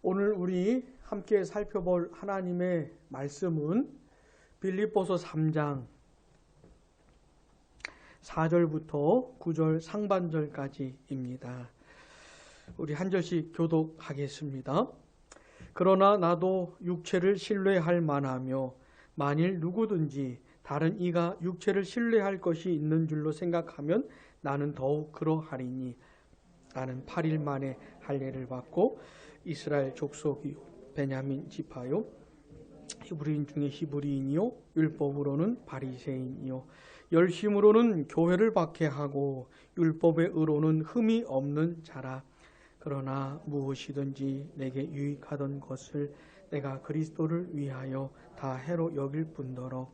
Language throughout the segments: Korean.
오늘 우리 함께 살펴볼 하나님의 말씀은 빌립보서 3장 4절부터 9절 상반절까지입니다. 우리 한 절씩 교독하겠습니다. 그러나 나도 육체를 신뢰할 만하며 만일 누구든지 다른 이가 육체를 신뢰할 것이 있는 줄로 생각하면 나는 더욱 그러하리니 나는 8일 만에 할례를 받고 이스라엘 족속이요 베냐민 지파요 히브리인 중에 히브리인이요 율법으로는 바리새인이요 열심으로는 교회를 박해하고 율법의 의로는 흠이 없는 자라. 그러나 무엇이든지 내게 유익하던 것을 내가 그리스도를 위하여 다 해로 여길 뿐더러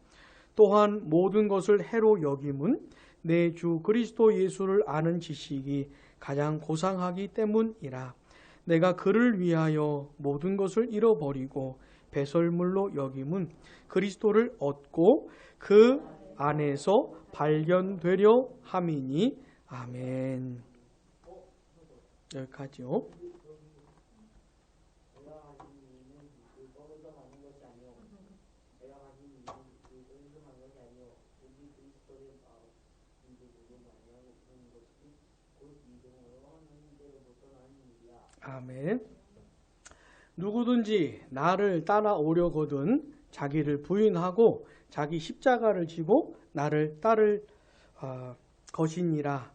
또한 모든 것을 해로 여김은 내 주 그리스도 예수를 아는 지식이 가장 고상하기 때문이라. 내가 그를 위하여 모든 것을 잃어버리고 배설물로 여김은 그리스도를 얻고 그 안에서 발견되려 함이니. 아멘. 여기까지요. 아멘. 누구든지 나를 따라오려거든 자기를 부인하고 자기 십자가를 지고 나를 따를 것이니라.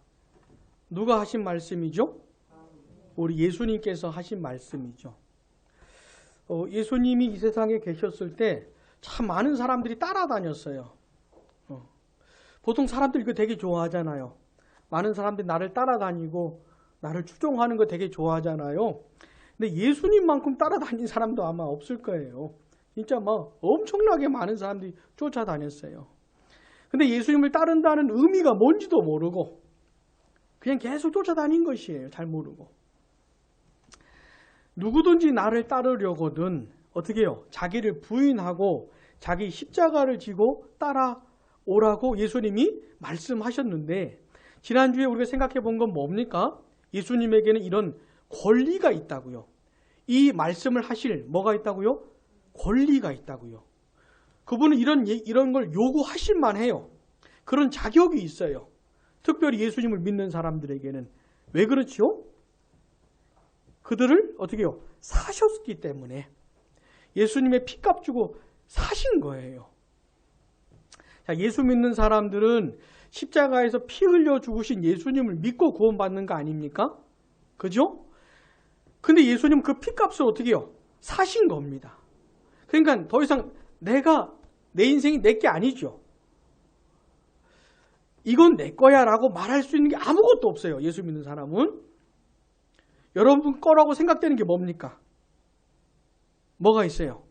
누가 하신 말씀이죠? 우리 예수님께서 하신 말씀이죠. 예수님이 이 세상에 계셨을 때 참 많은 사람들이 따라다녔어요. 보통 사람들이 이거 되게 좋아하잖아요. 많은 사람들이 나를 따라다니고 나를 추종하는 거 되게 좋아하잖아요. 근데 예수님만큼 따라다닌 사람도 아마 없을 거예요. 진짜 막 엄청나게 많은 사람들이 쫓아다녔어요. 근데 예수님을 따른다는 의미가 뭔지도 모르고 그냥 계속 쫓아다닌 것이에요. 잘 모르고. 누구든지 나를 따르려거든 어떻게 해요? 자기를 부인하고 자기 십자가를 지고 따라오라고 예수님이 말씀하셨는데, 지난주에 우리가 생각해 본 건 뭡니까? 예수님에게는 이런 권리가 있다고요. 이 말씀을 하실 뭐가 있다고요? 권리가 있다고요. 그분은 이런 걸 요구하실 만해요. 그런 자격이 있어요. 특별히 예수님을 믿는 사람들에게는. 왜 그렇죠? 그들을 어떻게 해요? 사셨기 때문에. 예수님의 피값 주고 사신 거예요. 자, 예수 믿는 사람들은 십자가에서 피 흘려 죽으신 예수님을 믿고 구원받는 거 아닙니까? 그죠? 근데 예수님 그 피값을 어떻게 해요? 사신 겁니다. 그러니까 더 이상 내 인생이 내 게 아니죠. 이건 내 거야 라고 말할 수 있는 게 아무것도 없어요. 예수 믿는 사람은. 여러분 거라고 생각되는 게 뭡니까? 뭐가 있어요?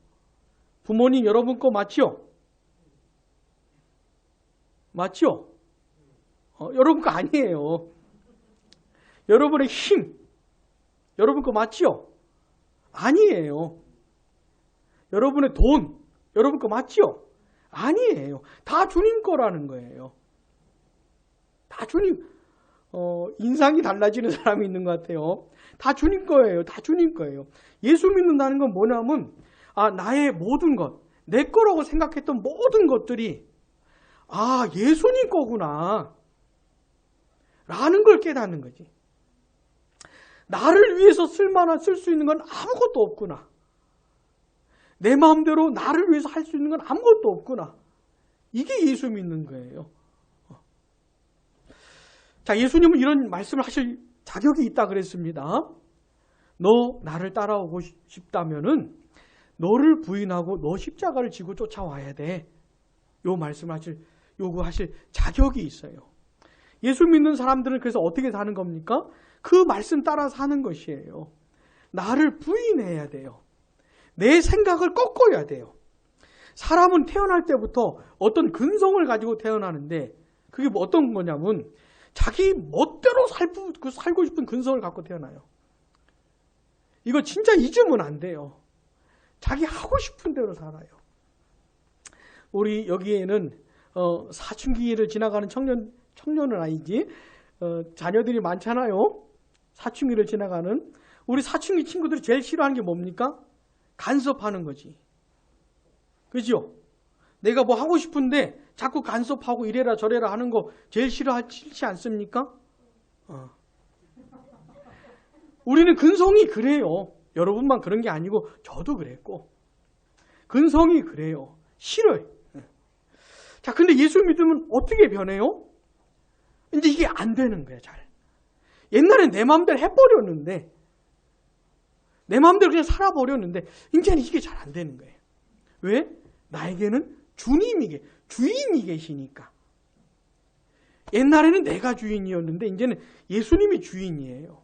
부모님 여러분 거 맞죠? 맞죠? 여러분 거 아니에요. 여러분의 힘, 여러분 거 맞죠? 아니에요. 여러분의 돈, 여러분 거 맞죠? 아니에요. 다 주님 거라는 거예요. 다 주님, 인상이 달라지는 사람이 있는 것 같아요. 다 주님 거예요. 다 주님 거예요. 예수 믿는다는 건 뭐냐면, 나의 모든 것, 내 거라고 생각했던 모든 것들이, 예수님 거구나. 라는 걸 깨닫는 거지. 나를 위해서 쓸 수 있는 건 아무것도 없구나. 내 마음대로 나를 위해서 할 수 있는 건 아무것도 없구나. 이게 예수 믿는 거예요. 자, 예수님은 이런 말씀을 하실 자격이 있다 그랬습니다. 너 나를 따라오고 싶다면은 너를 부인하고 너 십자가를 지고 쫓아와야 돼. 요 말씀을 요구하실 자격이 있어요. 예수 믿는 사람들은 그래서 어떻게 사는 겁니까? 그 말씀 따라 사는 것이에요. 나를 부인해야 돼요. 내 생각을 꺾어야 돼요. 사람은 태어날 때부터 어떤 근성을 가지고 태어나는데 그게 뭐 어떤 거냐면 자기 멋대로 살고 싶은 근성을 갖고 태어나요. 이거 진짜 잊으면 안 돼요. 자기 하고 싶은 대로 살아요. 우리 여기에는 사춘기를 지나가는 청년은 아니지 자녀들이 많잖아요. 사춘기를 지나가는 우리 사춘기 친구들이 제일 싫어하는 게 뭡니까? 간섭하는 거지. 그죠? 내가 뭐 하고 싶은데 자꾸 간섭하고 이래라 저래라 하는 거 제일 싫어하지 않습니까? 우리는 근성이 그래요. 여러분만 그런 게 아니고 저도 그랬고. 근성이 그래요. 싫어요. 자, 근데 예수 믿으면 어떻게 변해요? 이제 이게 안 되는 거야, 잘. 옛날엔 내 마음대로 해버렸는데, 내 마음대로 그냥 살아버렸는데, 이제는 이게 잘 안 되는 거예요. 왜? 나에게는 주인이 계시니까. 옛날에는 내가 주인이었는데, 이제는 예수님이 주인이에요.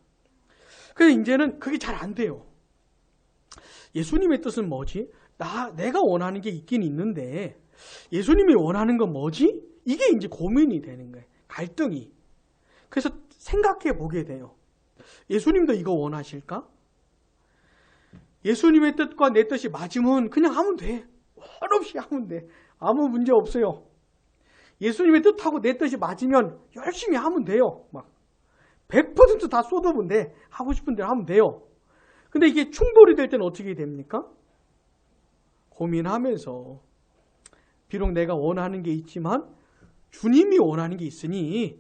그래서 이제는 그게 잘 안 돼요. 예수님의 뜻은 뭐지? 내가 원하는 게 있긴 있는데, 예수님이 원하는 건 뭐지? 이게 이제 고민이 되는 거예요. 갈등이. 그래서 생각해 보게 돼요. 예수님도 이거 원하실까? 예수님의 뜻과 내 뜻이 맞으면 그냥 하면 돼. 한없이 하면 돼. 아무 문제 없어요. 예수님의 뜻하고 내 뜻이 맞으면 열심히 하면 돼요. 막 100% 다 쏟아보면 돼. 하고 싶은 대로 하면 돼요. 근데 이게 충돌이 될 때는 어떻게 됩니까? 고민하면서 비록 내가 원하는 게 있지만 주님이 원하는 게 있으니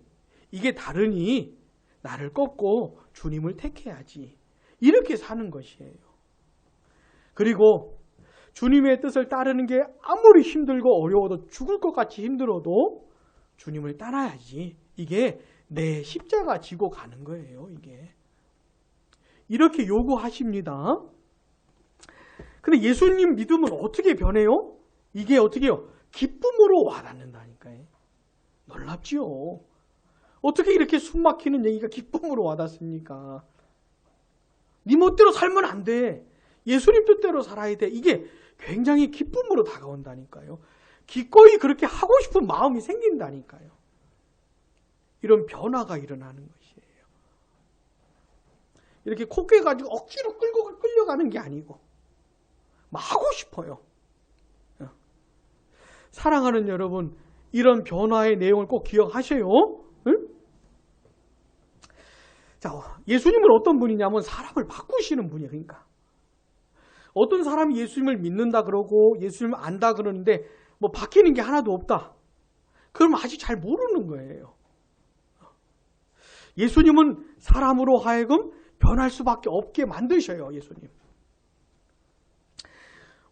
이게 다르니 나를 꺾고 주님을 택해야지. 이렇게 사는 것이에요. 그리고 주님의 뜻을 따르는 게 아무리 힘들고 어려워도 죽을 것 같이 힘들어도 주님을 따라야지. 이게 내 십자가 지고 가는 거예요. 이게. 이렇게 요구하십니다. 근데 예수님 믿으면 어떻게 변해요? 이게 어떻게 해요? 기쁨으로 와닿는다니까요. 놀랍지요. 어떻게 이렇게 숨막히는 얘기가 기쁨으로 와닿습니까? 네 멋대로 살면 안 돼. 예수님 뜻대로 살아야 돼. 이게 굉장히 기쁨으로 다가온다니까요. 기꺼이 그렇게 하고 싶은 마음이 생긴다니까요. 이런 변화가 일어나는 것이에요. 이렇게 콧게 가지고 억지로 끌려가는 게 아니고 막 하고 싶어요. 사랑하는 여러분, 이런 변화의 내용을 꼭 기억하셔요. 응? 자, 예수님은 어떤 분이냐면 사람을 바꾸시는 분이에요. 그러니까 어떤 사람이 예수님을 믿는다 그러고 예수님을 안다 그러는데 뭐 바뀌는 게 하나도 없다. 그럼 아직 잘 모르는 거예요. 예수님은 사람으로 하여금 변할 수밖에 없게 만드셔요. 예수님.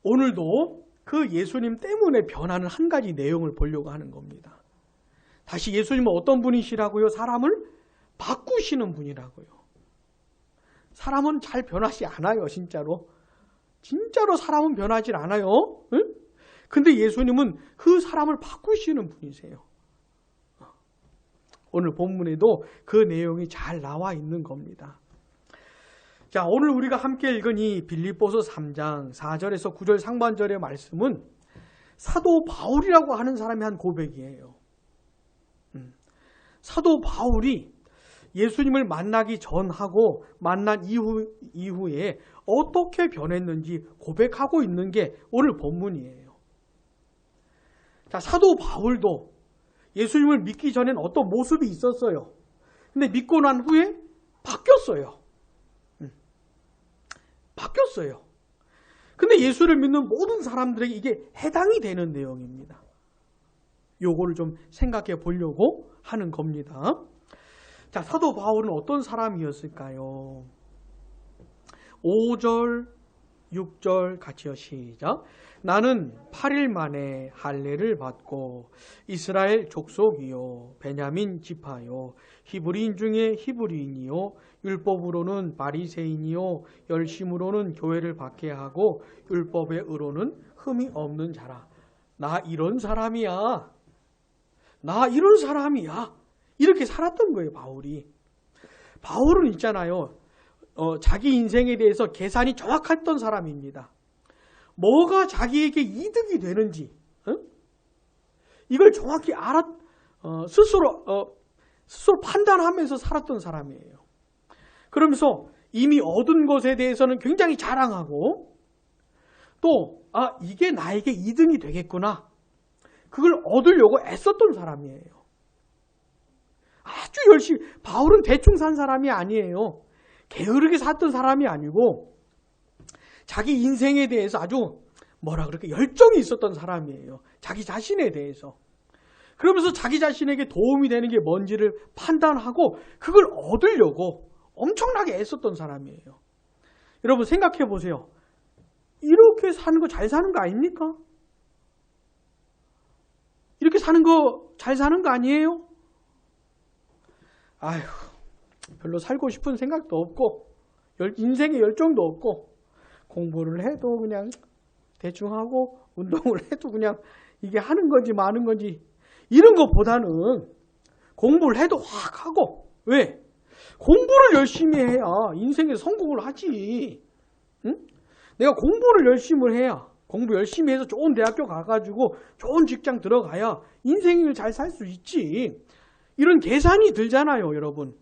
오늘도 그 예수님 때문에 변하는 한 가지 내용을 보려고 하는 겁니다. 다시 예수님은 어떤 분이시라고요? 사람을 바꾸시는 분이라고요. 사람은 잘 변하지 않아요. 진짜로. 진짜로 사람은 변하지 않아요. 응? 근데 예수님은 그 사람을 바꾸시는 분이세요. 오늘 본문에도 그 내용이 잘 나와 있는 겁니다. 자, 오늘 우리가 함께 읽은 이 빌립보서 3장 4절에서 9절 상반절의 말씀은 사도 바울이라고 하는 사람이 한 고백이에요. 사도 바울이 예수님을 만나기 전하고 만난 이후에 어떻게 변했는지 고백하고 있는 게 오늘 본문이에요. 자, 사도 바울도 예수님을 믿기 전엔 어떤 모습이 있었어요. 근데 믿고 난 후에 바뀌었어요. 바뀌었어요. 근데 예수를 믿는 모든 사람들에게 이게 해당이 되는 내용입니다. 요거를 좀 생각해 보려고 하는 겁니다. 자, 사도 바울은 어떤 사람이었을까요? 5절, 6절 같이요. 시작. 나는 8일 만에 할례를 받고 이스라엘 족속이요 베냐민 지파요 히브리인 중에 히브리인이요 율법으로는 바리새인이요 열심으로는 교회를 박해하고 율법의 의로는 흠이 없는 자라. 나 이런 사람이야. 나 이런 사람이야. 이렇게 살았던 거예요. 바울이. 바울은 있잖아요. 자기 인생에 대해서 계산이 정확했던 사람입니다. 뭐가 자기에게 이득이 되는지 이걸 정확히 스스로 판단하면서 살았던 사람이에요. 그러면서 이미 얻은 것에 대해서는 굉장히 자랑하고 또 이게 나에게 이득이 되겠구나. 그걸 얻으려고 애썼던 사람이에요. 아주 열심히. 바울은 대충 산 사람이 아니에요. 게으르게 살던 사람이 아니고 자기 인생에 대해서 아주 뭐라 그럴까 열정이 있었던 사람이에요. 자기 자신에 대해서. 그러면서 자기 자신에게 도움이 되는 게 뭔지를 판단하고 그걸 얻으려고 엄청나게 애썼던 사람이에요. 여러분 생각해 보세요. 이렇게 사는 거 잘 사는 거 아닙니까? 이렇게 사는 거 잘 사는 거 아니에요? 아휴, 별로 살고 싶은 생각도 없고 인생에 열정도 없고 공부를 해도 그냥 대충 하고 운동을 해도 그냥 이게 하는 건지 마는 건지 이런 것보다는 공부를 해도 확 하고 왜? 공부를 열심히 해야 인생에 성공을 하지. 응? 내가 공부를 열심히 해야 공부 열심히 해서 좋은 대학교 가가지고 좋은 직장 들어가야 인생을 잘 살 수 있지. 이런 계산이 들잖아요, 여러분.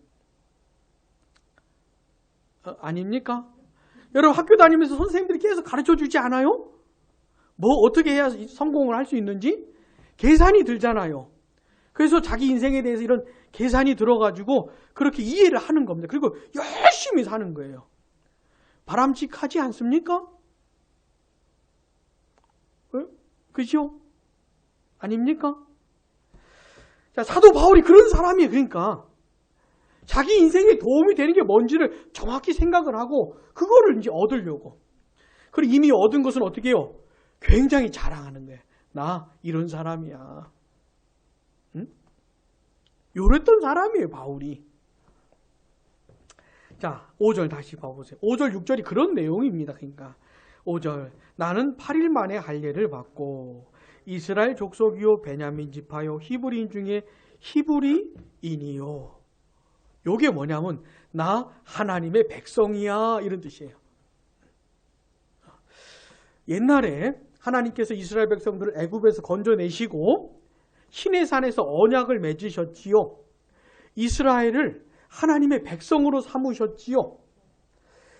아닙니까? 여러분 학교 다니면서 선생님들이 계속 가르쳐 주지 않아요? 뭐 어떻게 해야 성공을 할 수 있는지? 계산이 들잖아요. 그래서 자기 인생에 대해서 이런 계산이 들어가지고 그렇게 이해를 하는 겁니다. 그리고 열심히 사는 거예요. 바람직하지 않습니까? 그죠? 아닙니까? 자, 사도 바울이 그런 사람이에요. 그러니까 자기 인생에 도움이 되는 게 뭔지를 정확히 생각을 하고 그거를 이제 얻으려고. 그리고 이미 얻은 것은 어떻게 해요? 굉장히 자랑하는 거예요. 나 이런 사람이야. 응? 요랬던 사람이에요, 바울이. 자, 5절 다시 봐보세요. 5절, 6절이 그런 내용입니다. 그러니까 5절, 나는 8일 만에 할례를 받고 이스라엘 족속이요 베냐민 지파요 히브리인 중에 히브리인이요. 요게 뭐냐면 나 하나님의 백성이야 이런 뜻이에요. 옛날에 하나님께서 이스라엘 백성들을 애굽에서 건져내시고 시내산에서 언약을 맺으셨지요. 이스라엘을 하나님의 백성으로 삼으셨지요.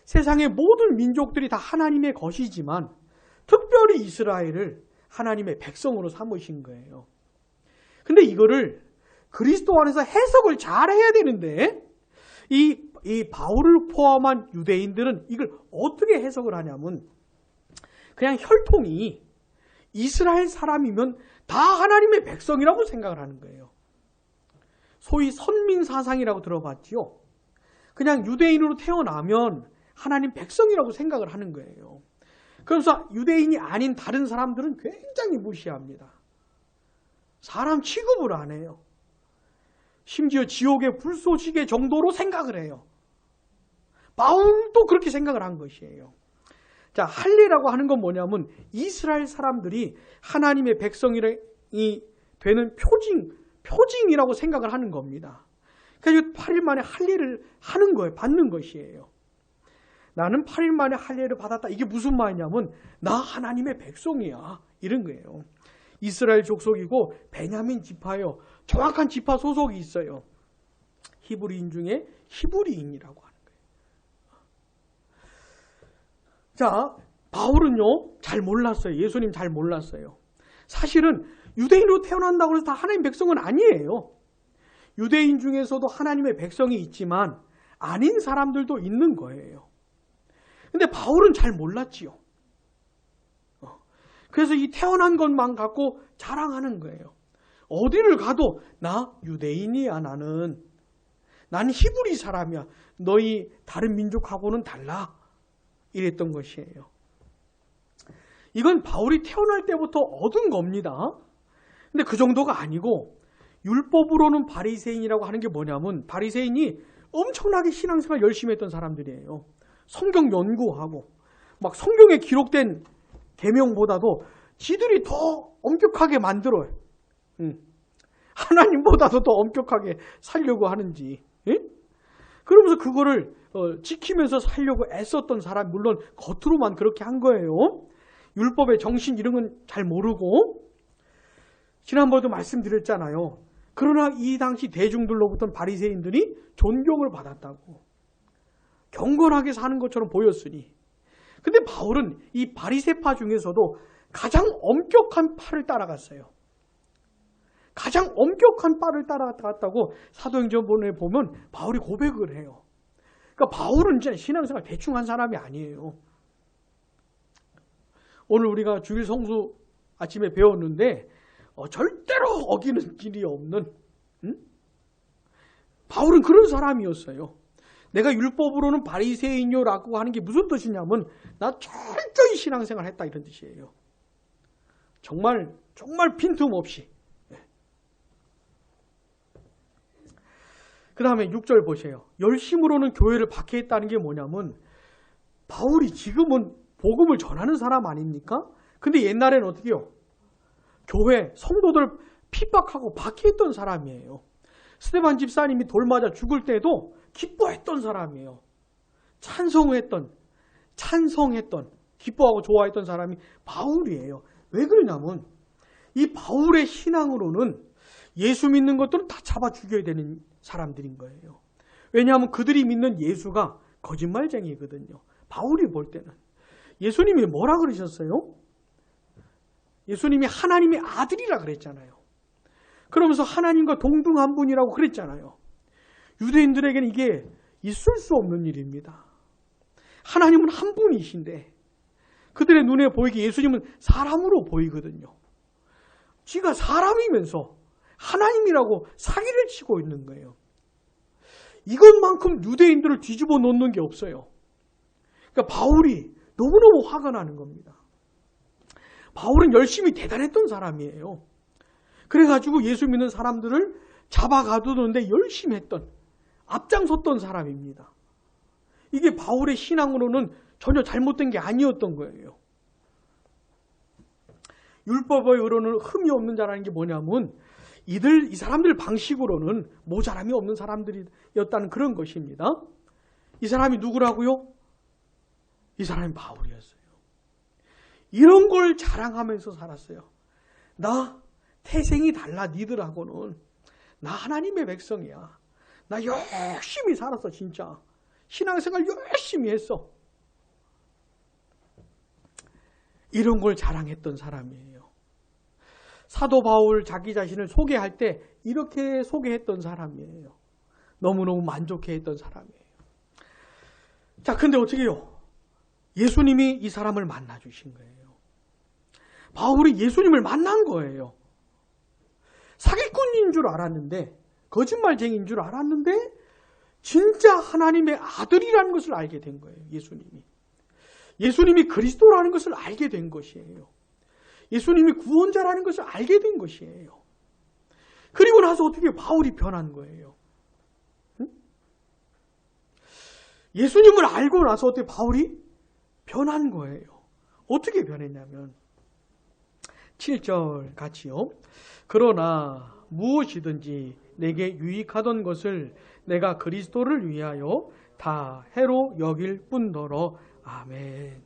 세상의 모든 민족들이 다 하나님의 것이지만 특별히 이스라엘을 하나님의 백성으로 삼으신 거예요. 근데 이거를 그리스도 안에서 해석을 잘 해야 되는데 이 바울을 포함한 유대인들은 이걸 어떻게 해석을 하냐면 그냥 혈통이 이스라엘 사람이면 다 하나님의 백성이라고 생각을 하는 거예요. 소위 선민사상이라고 들어봤지요. 그냥 유대인으로 태어나면 하나님 백성이라고 생각을 하는 거예요. 그래서 유대인이 아닌 다른 사람들은 굉장히 무시합니다. 사람 취급을 안 해요. 심지어 지옥의 불쏘시개 정도로 생각을 해요. 바울도 그렇게 생각을 한 것이에요. 자, 할례라고 하는 건 뭐냐면 이스라엘 사람들이 하나님의 백성이 되는 표징이라고 생각을 하는 겁니다. 그래서 8일 만에 할례를 하는 거예요. 받는 것이에요. 나는 8일 만에 할례를 받았다. 이게 무슨 말이냐면 나 하나님의 백성이야. 이런 거예요. 이스라엘 족속이고 베냐민 지파요. 정확한 지파 소속이 있어요. 히브리인 중에 히브리인이라고 하는 거예요. 자, 바울은요. 잘 몰랐어요. 예수님 잘 몰랐어요. 사실은 유대인으로 태어난다고 해서 다 하나님의 백성은 아니에요. 유대인 중에서도 하나님의 백성이 있지만 아닌 사람들도 있는 거예요. 근데 바울은 잘 몰랐지요. 그래서 이 태어난 것만 갖고 자랑하는 거예요. 어디를 가도 나 유대인이야 나는. 난 히브리 사람이야. 너희 다른 민족하고는 달라. 이랬던 것이에요. 이건 바울이 태어날 때부터 얻은 겁니다. 근데 그 정도가 아니고 율법으로는 바리새인이라고 하는 게 뭐냐면 바리새인이 엄청나게 신앙생활 열심히 했던 사람들이에요. 성경 연구하고 막 성경에 기록된 계명보다도 지들이 더 엄격하게 만들어요. 하나님보다도 더 엄격하게 살려고 하는지. 그러면서 그거를 지키면서 살려고 애썼던 사람, 물론 겉으로만 그렇게 한 거예요. 율법의 정신 이런 건 잘 모르고. 지난번에도 말씀드렸잖아요. 그러나 이 당시 대중들로부터는 바리새인들이 존경을 받았다고. 경건하게 사는 것처럼 보였으니. 근데 바울은 이 바리새파 중에서도 가장 엄격한 파를 따라갔어요. 가장 엄격한 바를 따라갔다고 사도행전본에 보면 바울이 고백을 해요. 그러니까 바울은 진짜 신앙생활 대충 한 사람이 아니에요. 오늘 우리가 주일 성수 아침에 배웠는데 절대로 어기는 길이 없는 바울은 그런 사람이었어요. 내가 율법으로는 바리새인요라고 하는 게 무슨 뜻이냐면 나 철저히 신앙생활 했다 이런 뜻이에요. 정말 빈틈없이. 그 다음에 6절 보세요. 열심으로는 교회를 박해했다는 게 뭐냐면 바울이 지금은 복음을 전하는 사람 아닙니까? 근데 옛날에는 어떻게 해요? 교회 성도들 핍박하고 박해했던 사람이에요. 스데반 집사님이 돌 맞아 죽을 때도 기뻐했던 사람이에요. 찬성했던 기뻐하고 좋아했던 사람이 바울이에요. 왜 그러냐면 이 바울의 신앙으로는 예수 믿는 것들은 다 잡아 죽여야 되는 사람들인 거예요. 왜냐하면 그들이 믿는 예수가 거짓말쟁이거든요. 바울이 볼 때는. 예수님이 뭐라 그러셨어요? 예수님이 하나님의 아들이라 그랬잖아요. 그러면서 하나님과 동등한 분이라고 그랬잖아요. 유대인들에게는 이게 있을 수 없는 일입니다. 하나님은 한 분이신데 그들의 눈에 보이게 예수님은 사람으로 보이거든요. 지가 사람이면서 하나님이라고 사기를 치고 있는 거예요. 이것만큼 유대인들을 뒤집어 놓는 게 없어요. 그러니까 바울이 너무너무 화가 나는 겁니다. 바울은 열심히 대단했던 사람이에요. 그래가지고 예수 믿는 사람들을 잡아가두는데 열심히 했던, 앞장섰던 사람입니다. 이게 바울의 신앙으로는 전혀 잘못된 게 아니었던 거예요. 율법의 의로는 흠이 없는 자라는 게 뭐냐면 이 사람들 방식으로는 모자람이 없는 사람들이었다는 그런 것입니다. 이 사람이 누구라고요? 이 사람이 바울이었어요. 이런 걸 자랑하면서 살았어요. 나 태생이 달라 니들하고는. 나 하나님의 백성이야. 나 열심히 살았어 진짜. 신앙생활 열심히 했어. 이런 걸 자랑했던 사람이에요. 사도 바울 자기 자신을 소개할 때 이렇게 소개했던 사람이에요. 너무너무 만족해했던 사람이에요. 자, 근데 어떻게 해요? 예수님이 이 사람을 만나 주신 거예요. 바울이 예수님을 만난 거예요. 사기꾼인 줄 알았는데, 거짓말쟁이인 줄 알았는데 진짜 하나님의 아들이라는 것을 알게 된 거예요. 예수님이 그리스도라는 것을 알게 된 것이에요. 예수님이 구원자라는 것을 알게 된 것이에요. 그리고 나서 어떻게 바울이 변한 거예요? 응? 예수님을 알고 나서 어떻게 바울이 변한 거예요. 어떻게 변했냐면 7절 같이요. 그러나 무엇이든지 내게 유익하던 것을 내가 그리스도를 위하여 다 해로 여길 뿐더러. 아멘.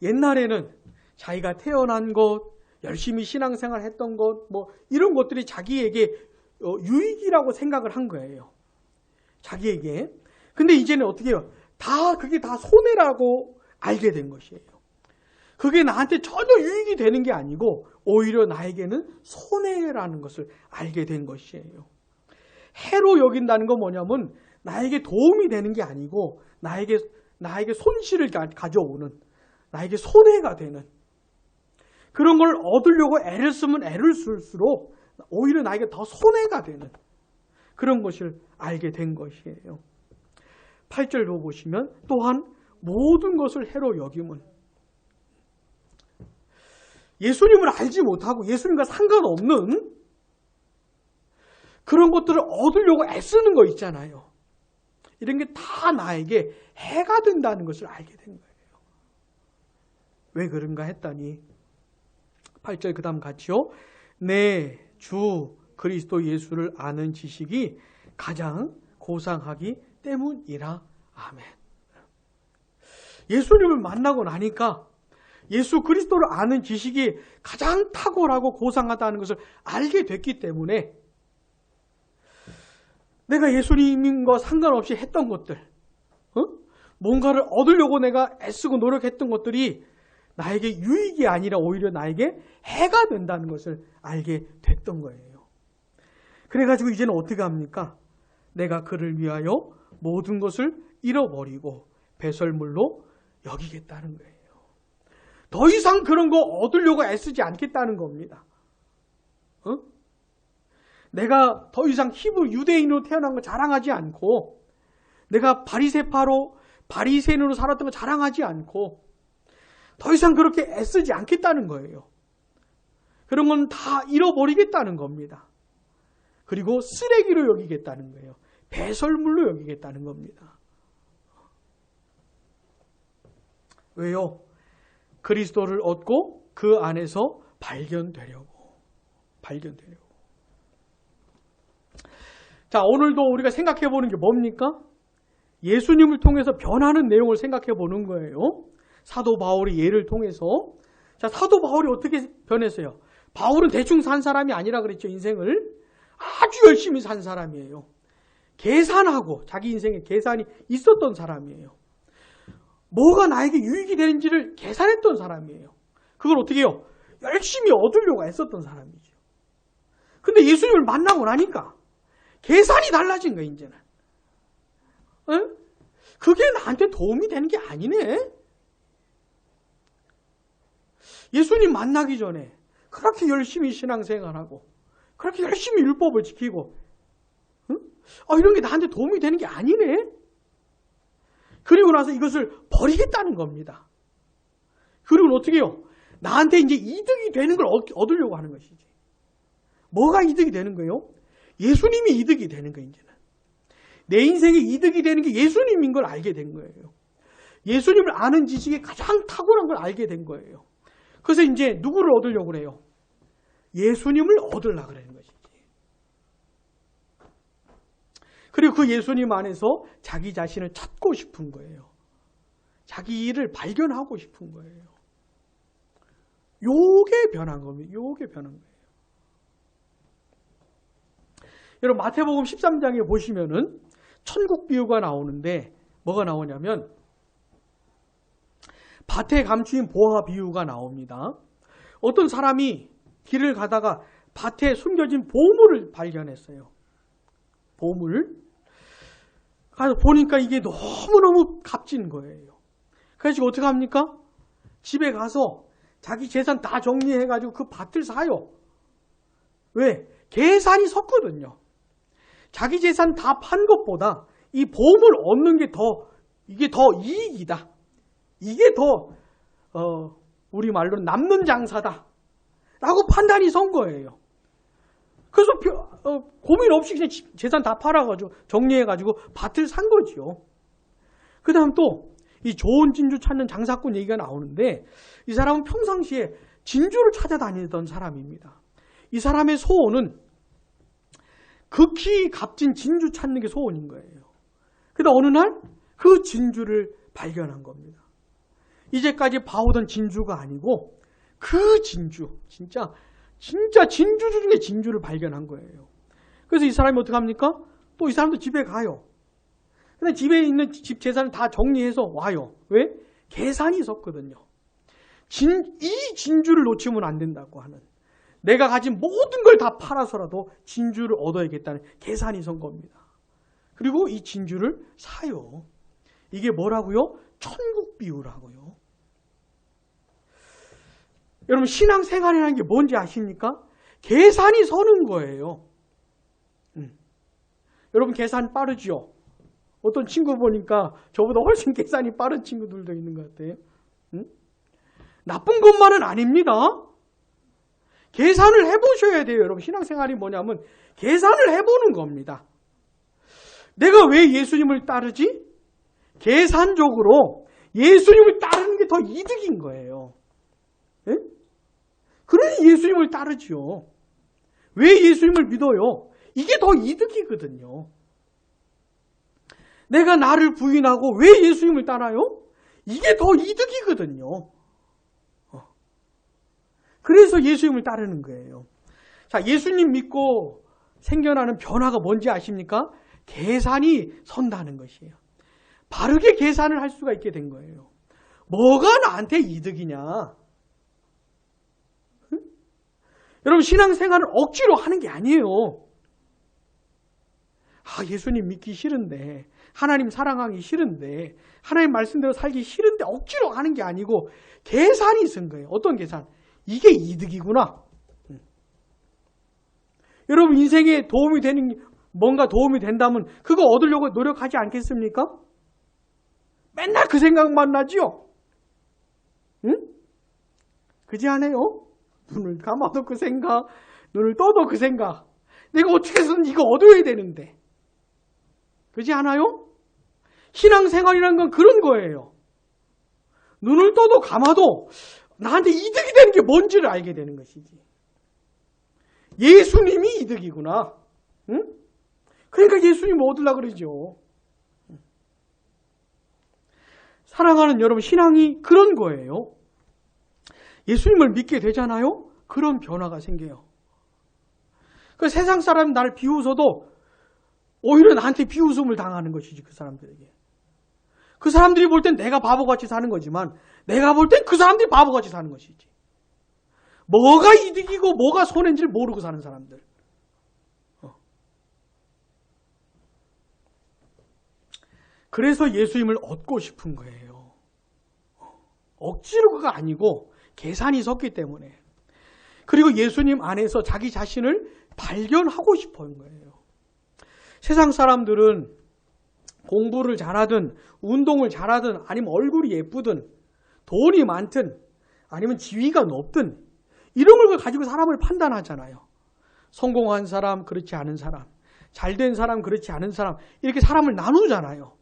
옛날에는 자기가 태어난 것, 열심히 신앙생활 했던 것, 이런 것들이 자기에게 유익이라고 생각을 한 거예요. 자기에게. 근데 이제는 어떻게 해요? 그게 다 손해라고 알게 된 것이에요. 그게 나한테 전혀 유익이 되는 게 아니고 오히려 나에게는 손해라는 것을 알게 된 것이에요. 해로 여긴다는 건 뭐냐면 나에게 도움이 되는 게 아니고 나에게 손실을 가져오는, 나에게 손해가 되는 그런 걸 얻으려고 애를 쓰면 애를 쓸수록 오히려 나에게 더 손해가 되는 그런 것을 알게 된 것이에요. 8절로 보시면 또한 모든 것을 해로 여김은 예수님을 알지 못하고 예수님과 상관없는 그런 것들을 얻으려고 애쓰는 거 있잖아요. 이런 게 다 나에게 해가 된다는 것을 알게 된 거예요. 왜 그런가 했더니 8절 그 다음 같이요. 내 주 그리스도 예수를 아는 지식이 가장 고상하기 때문이라. 아멘. 예수님을 만나고 나니까 예수 그리스도를 아는 지식이 가장 탁월하고 고상하다는 것을 알게 됐기 때문에 내가 예수님과 상관없이 했던 것들, 뭔가를 얻으려고 내가 애쓰고 노력했던 것들이 나에게 유익이 아니라 오히려 나에게 해가 된다는 것을 알게 됐던 거예요. 그래가지고 이제는 어떻게 합니까? 내가 그를 위하여 모든 것을 잃어버리고 배설물로 여기겠다는 거예요. 더 이상 그런 거 얻으려고 애쓰지 않겠다는 겁니다. 내가 더 이상 히브리 유대인으로 태어난 거 자랑하지 않고, 내가 바리새인으로 살았던 거 자랑하지 않고, 더 이상 그렇게 애쓰지 않겠다는 거예요. 그런 건 다 잃어버리겠다는 겁니다. 그리고 쓰레기로 여기겠다는 거예요. 배설물로 여기겠다는 겁니다. 왜요? 그리스도를 얻고 그 안에서 발견되려고. 자, 오늘도 우리가 생각해 보는 게 뭡니까? 예수님을 통해서 변하는 내용을 생각해 보는 거예요. 사도 바울의 예를 통해서. 자, 사도 바울이 어떻게 변했어요? 바울은 대충 산 사람이 아니라 그랬죠. 인생을 아주 열심히 산 사람이에요. 계산하고 자기 인생에 계산이 있었던 사람이에요. 뭐가 나에게 유익이 되는지를 계산했던 사람이에요. 그걸 어떻게 해요? 열심히 얻으려고 애썼던 사람이죠. 근데 예수님을 만나고 나니까 계산이 달라진 거예요, 이제는. 그게 나한테 도움이 되는 게 아니네. 예수님 만나기 전에 그렇게 열심히 신앙생활하고 그렇게 열심히 율법을 지키고 이런 게 나한테 도움이 되는 게 아니네. 그리고 나서 이것을 버리겠다는 겁니다. 그리고 어떻게 해요? 나한테 이제 이득이 되는 걸 얻으려고 하는 것이지. 뭐가 이득이 되는 거예요? 예수님이 이득이 되는 거예요, 이제는. 내 인생에 이득이 되는 게 예수님인 걸 알게 된 거예요. 예수님을 아는 지식이 가장 탁월한 걸 알게 된 거예요. 그래서 이제 누구를 얻으려고 그래요? 예수님을 얻으려고 그러는 것이지. 그리고 그 예수님 안에서 자기 자신을 찾고 싶은 거예요. 자기 일을 발견하고 싶은 거예요. 요게 변한 겁니다. 요게 변한 거예요. 여러분 마태복음 13장에 보시면은 천국 비유가 나오는데 뭐가 나오냐면 밭에 감추인 보화 비유가 나옵니다. 어떤 사람이 길을 가다가 밭에 숨겨진 보물을 발견했어요. 보물. 가서 보니까 이게 너무너무 값진 거예요. 그래서 어떻게 합니까? 집에 가서 자기 재산 다 정리해가지고 그 밭을 사요. 왜? 계산이 섰거든요. 자기 재산 다 판 것보다 이 보물 얻는 게 이게 더 이익이다. 이게 더, 우리 말로 남는 장사다. 라고 판단이 선 거예요. 그래서 고민 없이 그냥 재산 다 팔아가지고 정리해가지고 밭을 산 거지요. 그 다음 또 이 좋은 진주 찾는 장사꾼 얘기가 나오는데 이 사람은 평상시에 진주를 찾아다니던 사람입니다. 이 사람의 소원은 극히 값진 진주 찾는 게 소원인 거예요. 그러다 어느 날 그 진주를 발견한 겁니다. 이제까지 봐오던 진주가 아니고 그 진주, 진짜 진주 중에 진주를 발견한 거예요. 그래서 이 사람이 어떻게 합니까? 또 이 사람도 집에 가요. 근데 집에 있는 집 재산을 다 정리해서 와요. 왜? 계산이 섰거든요. 이 진주를 놓치면 안 된다고 하는, 내가 가진 모든 걸 다 팔아서라도 진주를 얻어야겠다는 계산이 선 겁니다. 그리고 이 진주를 사요. 이게 뭐라고요? 천국 비유라고요. 여러분 신앙생활이라는 게 뭔지 아십니까? 계산이 서는 거예요. 여러분 계산 빠르죠? 어떤 친구 보니까 저보다 훨씬 계산이 빠른 친구들도 있는 것 같아요. 나쁜 것만은 아닙니다. 계산을 해보셔야 돼요. 여러분 신앙생활이 뭐냐면 계산을 해보는 겁니다. 내가 왜 예수님을 따르지? 계산적으로 예수님을 따르는 게 더 이득인 거예요. 예? 그러니 예수님을 따르죠. 왜 예수님을 믿어요? 이게 더 이득이거든요. 내가 나를 부인하고 왜 예수님을 따라요? 이게 더 이득이거든요. 그래서 예수님을 따르는 거예요. 자, 예수님 믿고 생겨나는 변화가 뭔지 아십니까? 계산이 선다는 것이에요. 바르게 계산을 할 수가 있게 된 거예요. 뭐가 나한테 이득이냐? 여러분 신앙생활을 억지로 하는 게 아니에요. 예수님 믿기 싫은데 하나님 사랑하기 싫은데, 하나님 말씀대로 살기 싫은데 억지로 하는 게 아니고 계산이 있은 거예요. 어떤 계산? 이게 이득이구나. 여러분 인생에 도움이 되는, 뭔가 도움이 된다면 그거 얻으려고 노력하지 않겠습니까? 맨날 그 생각만 나지요? 응? 그지 않아요? 눈을 감아도 그 생각, 눈을 떠도 그 생각. 내가 어떻게 해서든 이거 얻어야 되는데. 그지 않아요? 신앙생활이라는 건 그런 거예요. 눈을 떠도 감아도 나한테 이득이 되는 게 뭔지를 알게 되는 것이지. 예수님이 이득이구나. 응? 그러니까 예수님 얻으려고 그러죠. 사랑하는 여러분, 신앙이 그런 거예요. 예수님을 믿게 되잖아요? 그런 변화가 생겨요. 그 세상 사람이 나를 비웃어도 오히려 나한테 비웃음을 당하는 것이지, 그 사람들에게. 그 사람들이 볼 땐 내가 바보같이 사는 거지만 내가 볼 땐 그 사람들이 바보같이 사는 것이지. 뭐가 이득이고 뭐가 손해인지를 모르고 사는 사람들. 그래서 예수님을 얻고 싶은 거예요. 억지로가 아니고 계산이 섰기 때문에. 그리고 예수님 안에서 자기 자신을 발견하고 싶은 거예요. 세상 사람들은 공부를 잘하든 운동을 잘하든 아니면 얼굴이 예쁘든 돈이 많든 아니면 지위가 높든 이런 걸 가지고 사람을 판단하잖아요. 성공한 사람, 그렇지 않은 사람, 잘된 사람, 그렇지 않은 사람, 이렇게 사람을 나누잖아요.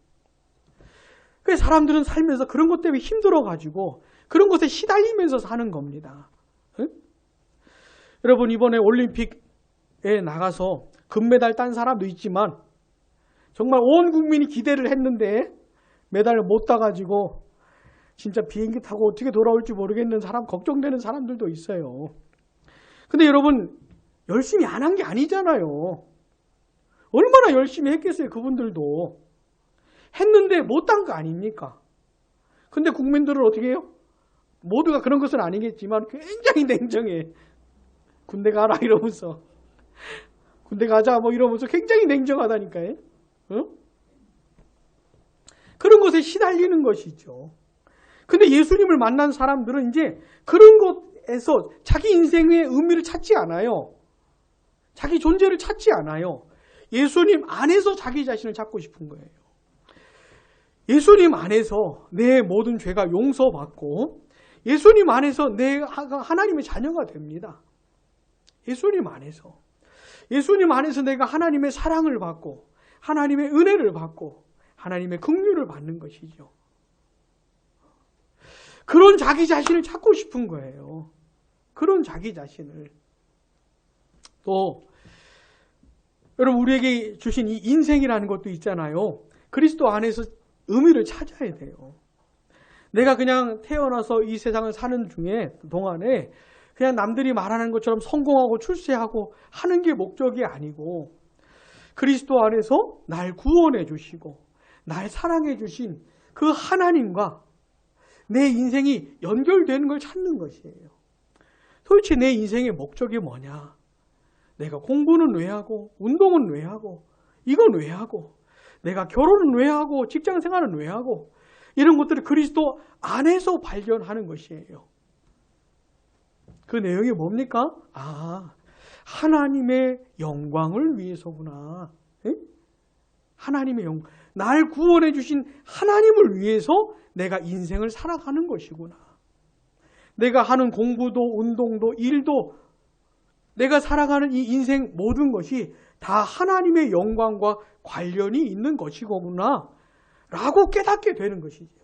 그래서 사람들은 살면서 그런 것 때문에 힘들어가지고 그런 것에 시달리면서 사는 겁니다. 응? 여러분 이번에 올림픽에 나가서 금메달 딴 사람도 있지만 정말 온 국민이 기대를 했는데 메달을 못 따가지고 진짜 비행기 타고 어떻게 돌아올지 모르겠는 사람, 걱정되는 사람들도 있어요. 근데 여러분 열심히 안 한 게 아니잖아요. 얼마나 열심히 했겠어요, 그분들도. 했는데 못 딴 거 아닙니까? 근데 국민들은 어떻게 해요? 모두가 그런 것은 아니겠지만 굉장히 냉정해. 군대 가라 이러면서. 군대 가자 뭐 이러면서 굉장히 냉정하다니까요. 어? 그런 것에 시달리는 것이죠. 근데 예수님을 만난 사람들은 이제 그런 것에서 자기 인생의 의미를 찾지 않아요. 자기 존재를 찾지 않아요. 예수님 안에서 자기 자신을 찾고 싶은 거예요. 예수님 안에서 내 모든 죄가 용서받고 예수님 안에서 내가 하나님의 자녀가 됩니다. 예수님 안에서. 예수님 안에서 내가 하나님의 사랑을 받고 하나님의 은혜를 받고 하나님의 긍휼을 받는 것이죠. 그런 자기 자신을 찾고 싶은 거예요. 그런 자기 자신을. 또 여러분 우리에게 주신 이 인생이라는 것도 있잖아요. 그리스도 안에서 의미를 찾아야 돼요. 내가 그냥 태어나서 이 세상을 사는 동안에 그냥 남들이 말하는 것처럼 성공하고 출세하고 하는 게 목적이 아니고 그리스도 안에서 날 구원해 주시고 날 사랑해 주신 그 하나님과 내 인생이 연결되는 걸 찾는 것이에요. 도대체 내 인생의 목적이 뭐냐? 내가 공부는 왜 하고 운동은 왜 하고 이건 왜 하고 내가 결혼은 왜 하고 직장 생활은 왜 하고 이런 것들을 그리스도 안에서 발견하는 것이에요. 그 내용이 뭡니까? 하나님의 영광을 위해서구나. 에? 하나님의 영광. 날 구원해 주신 하나님을 위해서 내가 인생을 살아가는 것이구나. 내가 하는 공부도 운동도 일도 내가 살아가는 이 인생 모든 것이 다 하나님의 영광과 관련이 있는 것이구나 라고 깨닫게 되는 것이죠.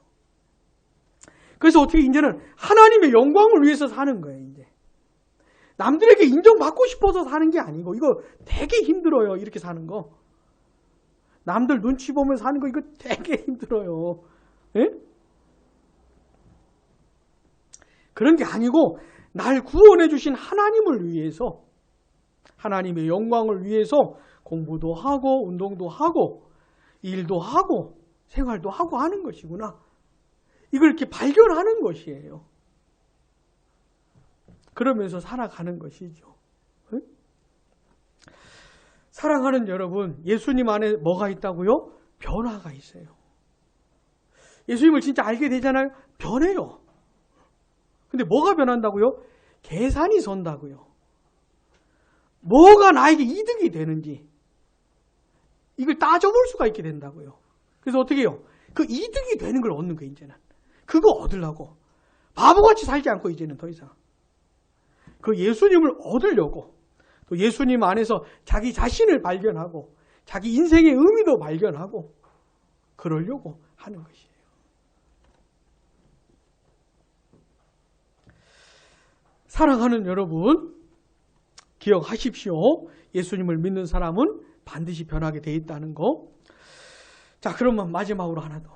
그래서 어떻게 이제는 하나님의 영광을 위해서 사는 거예요. 이제 남들에게 인정받고 싶어서 사는 게 아니고 이거 되게 힘들어요. 이렇게 사는 거. 남들 눈치 보면서 사는 거 이거 되게 힘들어요. 예? 그런 게 아니고 날 구원해 주신 하나님을 위해서 하나님의 영광을 위해서 공부도 하고 운동도 하고 일도 하고 생활도 하고 하는 것이구나. 이걸 이렇게 발견하는 것이에요. 그러면서 살아가는 것이죠. 사랑하는 여러분, 예수님 안에 뭐가 있다고요? 변화가 있어요. 예수님을 진짜 알게 되잖아요. 변해요. 근데 뭐가 변한다고요? 계산이 선다고요. 뭐가 나에게 이득이 되는지 이걸 따져볼 수가 있게 된다고요. 그래서 어떻게 해요? 그 이득이 되는 걸 얻는 거예요. 이제는 그거 얻으려고 바보같이 살지 않고 이제는 더 이상 그 예수님을 얻으려고 또 예수님 안에서 자기 자신을 발견하고 자기 인생의 의미도 발견하고 그러려고 하는 것이에요. 사랑하는 여러분, 기억하십시오. 예수님을 믿는 사람은 반드시 변하게 돼 있다는 거. 자, 그러면 마지막으로 하나 더.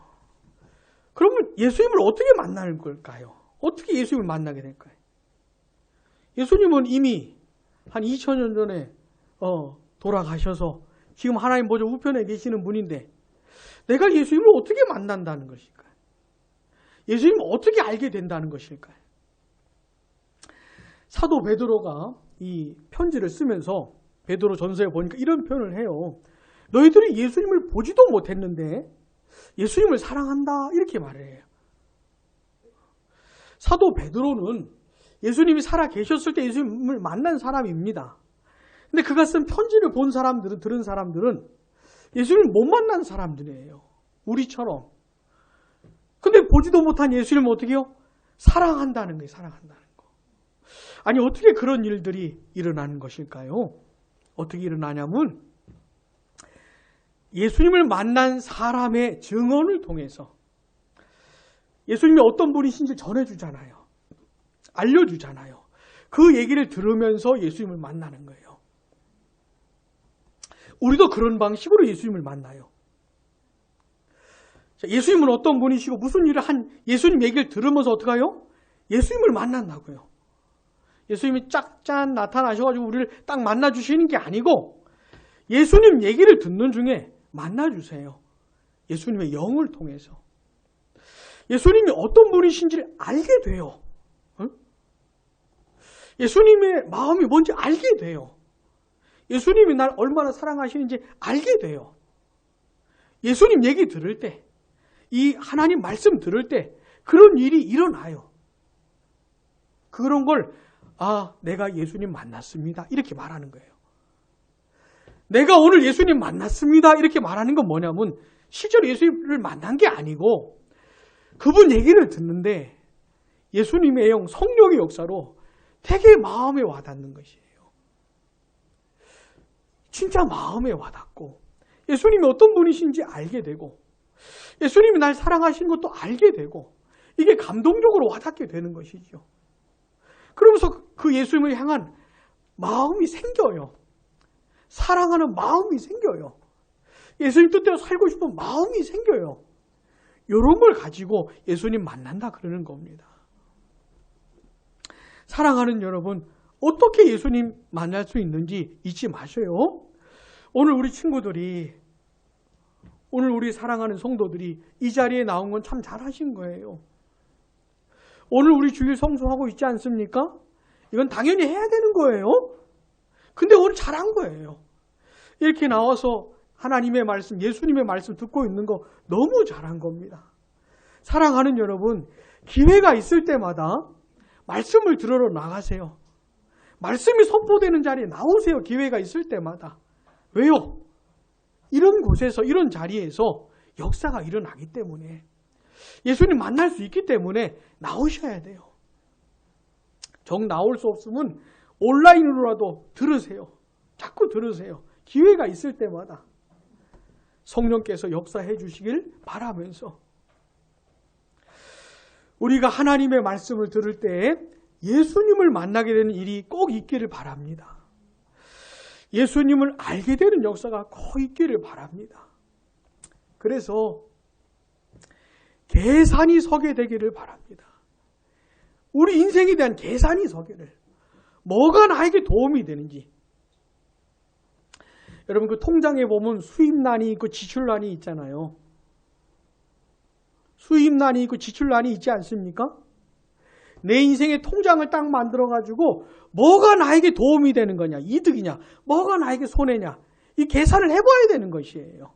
그러면 예수님을 어떻게 만나는 걸까요? 어떻게 예수님을 만나게 될까요? 예수님은 이미 한 2000년 전에 돌아가셔서 지금 하나님 보좌 우편에 계시는 분인데 내가 예수님을 어떻게 만난다는 것일까요? 예수님을 어떻게 알게 된다는 것일까요? 사도 베드로가 이 편지를 쓰면서 베드로 전서에 보니까 이런 표현을 해요. 너희들이 예수님을 보지도 못했는데 예수님을 사랑한다 이렇게 말을 해요. 사도 베드로는 예수님이 살아 계셨을 때 예수님을 만난 사람입니다. 근데 그가 쓴 편지를 본 사람들은 들은 사람들은 예수님을 못 만난 사람들이에요. 우리처럼. 근데 보지도 못한 예수님을 어떻게 해요? 사랑한다는 거예요. 사랑한다는 거. 아니 어떻게 그런 일들이 일어나는 것일까요? 어떻게 일어나냐면 예수님을 만난 사람의 증언을 통해서 예수님이 어떤 분이신지 전해주잖아요. 알려주잖아요. 그 얘기를 들으면서 예수님을 만나는 거예요. 우리도 그런 방식으로 예수님을 만나요. 예수님은 어떤 분이시고 무슨 일을 한 예수님 얘기를 들으면서 어떻게 해요? 예수님을 만난다고요. 예수님이 짝짠 나타나셔가지고 우리를 딱 만나주시는 게 아니고 예수님 얘기를 듣는 중에 만나주세요. 예수님의 영을 통해서. 예수님이 어떤 분이신지를 알게 돼요. 예수님의 마음이 뭔지 알게 돼요. 예수님이 날 얼마나 사랑하시는지 알게 돼요. 예수님 얘기 들을 때, 이 하나님 말씀 들을 때 그런 일이 일어나요. 그런 걸 내가 예수님 만났습니다. 이렇게 말하는 거예요. 내가 오늘 예수님 만났습니다. 이렇게 말하는 건 뭐냐면 실제로 예수님을 만난 게 아니고 그분 얘기를 듣는데 예수님의 영, 성령의 역사로 되게 마음에 와닿는 것이에요. 진짜 마음에 와닿고 예수님이 어떤 분이신지 알게 되고 예수님이 날 사랑하시는 것도 알게 되고 이게 감동적으로 와닿게 되는 것이죠. 그러면서 그 예수님을 향한 마음이 생겨요. 사랑하는 마음이 생겨요. 예수님 뜻대로 살고 싶은 마음이 생겨요. 이런 걸 가지고 예수님 만난다 그러는 겁니다. 사랑하는 여러분, 어떻게 예수님 만날 수 있는지 잊지 마셔요. 오늘 우리 친구들이, 오늘 우리 사랑하는 성도들이 이 자리에 나온 건 참 잘하신 거예요. 오늘 우리 주일 성수하고 있지 않습니까? 이건 당연히 해야 되는 거예요. 근데 오늘 잘한 거예요. 이렇게 나와서 하나님의 말씀, 예수님의 말씀 듣고 있는 거 너무 잘한 겁니다. 사랑하는 여러분, 기회가 있을 때마다 말씀을 들으러 나가세요. 말씀이 선포되는 자리에 나오세요. 기회가 있을 때마다. 왜요? 이런 곳에서, 이런 자리에서 역사가 일어나기 때문에, 예수님 만날 수 있기 때문에 나오셔야 돼요. 정 나올 수 없으면 온라인으로라도 들으세요. 자꾸 들으세요. 기회가 있을 때마다 성령께서 역사해 주시길 바라면서 우리가 하나님의 말씀을 들을 때 예수님을 만나게 되는 일이 꼭 있기를 바랍니다. 예수님을 알게 되는 역사가 꼭 있기를 바랍니다. 그래서 계산이 서게 되기를 바랍니다. 우리 인생에 대한 계산이 서기를. 뭐가 나에게 도움이 되는지. 여러분 그 통장에 보면 수입란이 있고 지출란이 있잖아요. 수입란이 있고 지출란이 있지 않습니까? 내 인생의 통장을 딱 만들어가지고 뭐가 나에게 도움이 되는 거냐, 이득이냐, 뭐가 나에게 손해냐, 이 계산을 해봐야 되는 것이에요.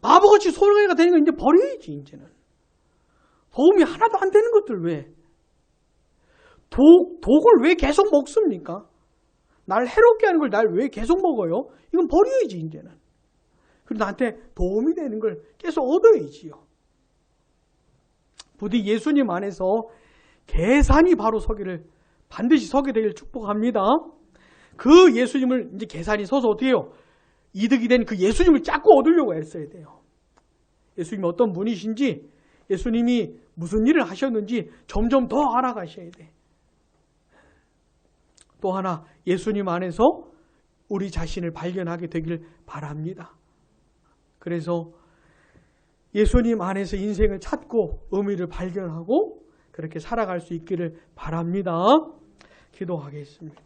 바보같이 소리가 되는 거 이제 버려야지, 이제는. 도움이 하나도 안 되는 것들 왜? 독을 왜 계속 먹습니까? 날 해롭게 하는 걸 날 왜 계속 먹어요? 이건 버려야지, 이제는. 그리고 나한테 도움이 되는 걸 계속 얻어야지요. 부디 예수님 안에서 계산이 바로 서기를, 반드시 서게 되기를 축복합니다. 그 예수님을 이제 계산이 서서 어떻게 해요? 이득이 된 그 예수님을 자꾸 얻으려고 애써야 돼요. 예수님이 어떤 분이신지, 예수님이 무슨 일을 하셨는지 점점 더 알아가셔야 돼. 또 하나, 예수님 안에서 우리 자신을 발견하게 되길 바랍니다. 그래서 예수님 안에서 인생을 찾고 의미를 발견하고 그렇게 살아갈 수 있기를 바랍니다. 기도하겠습니다.